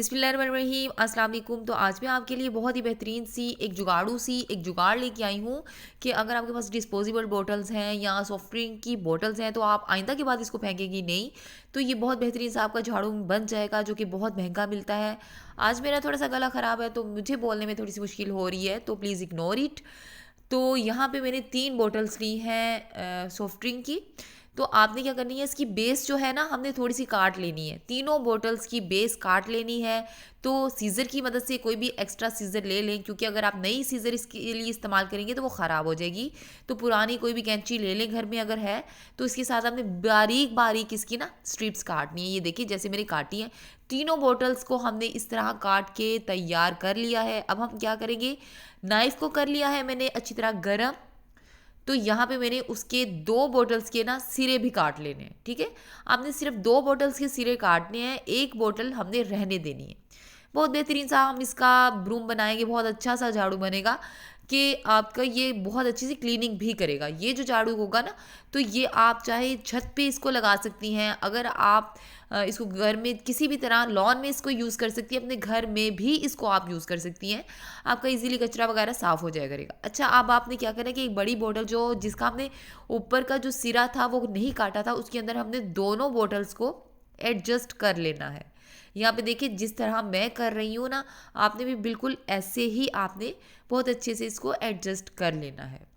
बिस्मिल्लाहिर्रहमानिर्रहीम, अस्सलाम वालेकुम। तो आज मैं आपके लिए बहुत ही बेहतरीन सी एक जुगाड़ लेके आई हूँ कि अगर आपके पास डिस्पोजेबल बॉटल्स हैं या सॉफ्ट ड्रिंक की बॉटल्स हैं तो आप आइंदा के बाद इसको फेंकेंगी नहीं। तो ये बहुत बेहतरीन सा आपका झाड़ू बन जाएगा जो कि बहुत महंगा मिलता है। आज मेरा थोड़ा सा गला ख़राब है तो मुझे बोलने में थोड़ी सी मुश्किल हो रही है, तो प्लीज़ इग्नोर इट। तो यहाँ पे मैंने 3 बॉटल्स ली हैं सॉफ्ट ड्रिंक की। तो आपने क्या करनी है, इसकी बेस जो है ना हमने थोड़ी सी काट लेनी है, तीनों बॉटल्स की बेस काट लेनी है। तो सीज़र की मदद से कोई भी एक्स्ट्रा सीज़र ले लें, क्योंकि अगर आप नई सीज़र इसके लिए इस्तेमाल करेंगे तो वो ख़राब हो जाएगी। तो पुरानी कोई भी कैंची ले लें घर में अगर है। तो इसके साथ आपने बारीक बारीक इसकी ना स्ट्रिप्स काटनी है। ये देखिए जैसे मेरी काटी है। तीनों बॉटल्स को हमने इस तरह काट के तैयार कर लिया है। अब हम क्या करेंगे, नाइफ़ को कर लिया है मैंने अच्छी तरह गरम। तो यहाँ पे मैंने उसके 2 बॉटल्स के ना सिरे भी काट लेने हैं, ठीक है। आपने सिर्फ 2 बॉटल्स के सिरे काटने हैं, एक बॉटल हमने रहने देनी है। बहुत बेहतरीन सा हम इसका ब्रूम बनाएंगे, बहुत अच्छा सा झाड़ू बनेगा कि आपका ये बहुत अच्छी सी क्लीनिंग भी करेगा। ये जो झाड़ू होगा ना, तो ये आप चाहे छत पे इसको लगा सकती हैं, अगर आप इसको घर में किसी भी तरह लॉन में इसको यूज़ कर सकती हैं, अपने घर में भी इसको आप यूज़ कर सकती हैं। आपका इजीली कचरा वगैरह साफ़ हो जाया करेगा। अच्छा, अब आपने क्या करना है कि एक बड़ी बोतल जो जिसका हमने ऊपर का जो सिरा था वो नहीं काटा था, उसके अंदर हमने दोनों बोतल्स को एडजस्ट कर लेना है। यहाँ पे देखिए जिस तरह मैं कर रही हूँ ना, आपने भी बिल्कुल ऐसे ही आपने बहुत अच्छे से इसको एडजस्ट कर लेना है।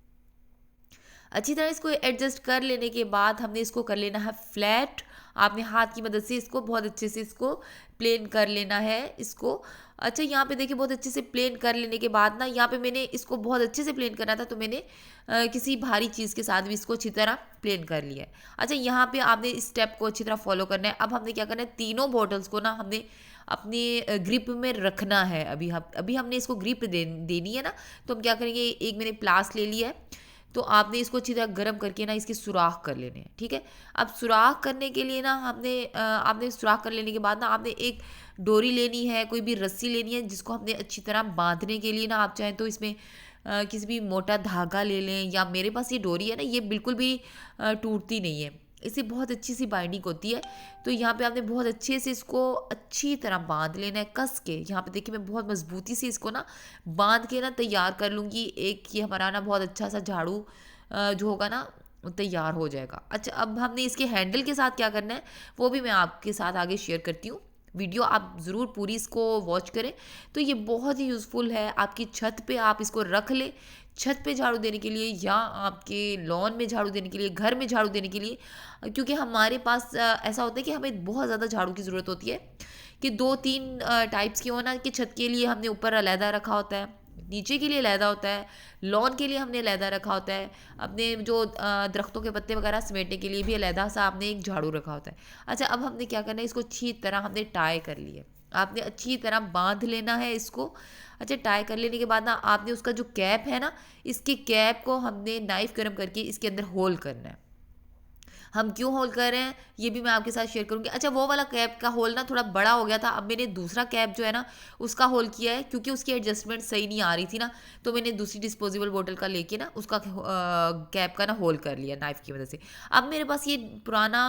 अच्छी तरह इसको एडजस्ट कर लेने के बाद हमने इसको कर लेना है फ्लैट। आपने हाथ की मदद से इसको बहुत अच्छे से इसको प्लेन कर लेना है इसको। अच्छा, यहाँ पे देखिए बहुत अच्छे से प्लेन कर लेने के बाद ना, यहाँ पे मैंने इसको बहुत अच्छे से प्लेन करना था तो मैंने किसी भारी चीज़ के साथ भी इसको अच्छी तरह प्लेन कर लिया है। अच्छा, यहाँ पे आपने इस स्टेप को अच्छी तरह फॉलो करना है। अब हमने क्या करना है, तीनों बॉटल्स को ना हमने अपने ग्रिप में रखना है। अभी हमने इसको ग्रिप देनी है ना। तो हम क्या करेंगे, एक मैंने प्लास ले लिया है। तो आपने इसको अच्छी तरह गर्म करके ना इसके सुराख कर लेने हैं, ठीक है। अब सुराख करने के लिए ना आपने सुराख कर लेने के बाद ना आपने एक डोरी लेनी है, कोई भी रस्सी लेनी है जिसको हमने अच्छी तरह बांधने के लिए ना, आप चाहें तो इसमें किसी भी मोटा धागा ले लें, या मेरे पास ये डोरी है ना, ये बिल्कुल भी टूटती नहीं है, इससे बहुत अच्छी सी बाइंडिंग होती है। तो यहाँ पे आपने बहुत अच्छे से इसको अच्छी तरह बांध लेना है कस के। यहाँ पे देखिए मैं बहुत मजबूती से इसको ना बांध के ना तैयार कर लूँगी। एक ये हमारा ना बहुत अच्छा सा झाड़ू जो होगा ना वो तैयार हो जाएगा। अच्छा, अब हमने इसके हैंडल के साथ क्या करना है वो भी मैं आपके साथ आगे शेयर करती हूँ। वीडियो आप ज़रूर पूरी इसको वॉच करें। तो ये बहुत ही यूज़फुल है। आपकी छत पे आप इसको रख लें, छत पे झाड़ू देने के लिए या आपके लॉन में झाड़ू देने के लिए, घर में झाड़ू देने के लिए। क्योंकि हमारे पास ऐसा होता है कि हमें बहुत ज़्यादा झाड़ू की ज़रूरत होती है कि 2-3 टाइप्स के हो ना, कि छत के लिए हमने ऊपर अलहदा रखा होता है, नीचे के लिए अलहदा होता है, लॉन के लिए हमने अलहदा रखा होता है, अपने जो दरख्तों के पत्ते वगैरह समेटने के लिए भी अलहदा सा आपने एक झाड़ू रखा होता है। अच्छा, अब हमने क्या करना है, इसको अच्छी तरह हमने टाई कर लिया, आपने अच्छी तरह बांध लेना है इसको। अच्छा, टाई कर लेने के बाद ना आपने उसका जो कैप है ना, इसके कैप को हमने नाइफ गर्म करके इसके अंदर होल करना है। हम क्यों होल कर रहे हैं ये भी मैं आपके साथ शेयर करूंगी। अच्छा, वो वाला कैप का होल ना थोड़ा बड़ा हो गया था, अब मैंने दूसरा कैप जो है ना उसका होल किया है, क्योंकि उसकी एडजस्टमेंट सही नहीं आ रही थी ना। तो मैंने दूसरी डिस्पोजेबल बोतल का लेके ना उसका कैप का ना होल कर लिया नाइफ की वजह से। अब मेरे पास ये पुराना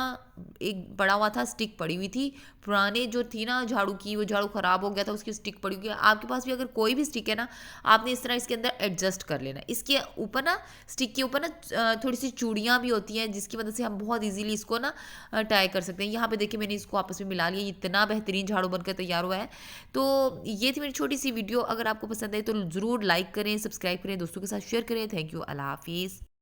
एक पड़ा हुआ था, स्टिक पड़ी हुई थी पुराने जो थी ना झाड़ू की, वो झाड़ू ख़राब हो गया था, उसकी स्टिक पड़ी हुई है। आपके पास भी अगर कोई भी स्टिक है ना, आपने इस तरह इसके अंदर एडजस्ट कर लेना। इसके ऊपर ना, स्टिक के ऊपर ना थोड़ी सी चूड़ियाँ भी होती हैं जिसकी मदद से हम बहुत इजीली इसको ना टाई कर सकते हैं। यहाँ पे देखिए मैंने इसको आपस में मिला लिया, इतना बेहतरीन झाड़ू बनकर तैयार हुआ है। तो ये थी मेरी छोटी सी वीडियो। अगर आपको पसंद आए तो ज़रूर लाइक करें, सब्सक्राइब करें, दोस्तों के साथ शेयर करें। थैंक यू, अल्लाह हाफिज़।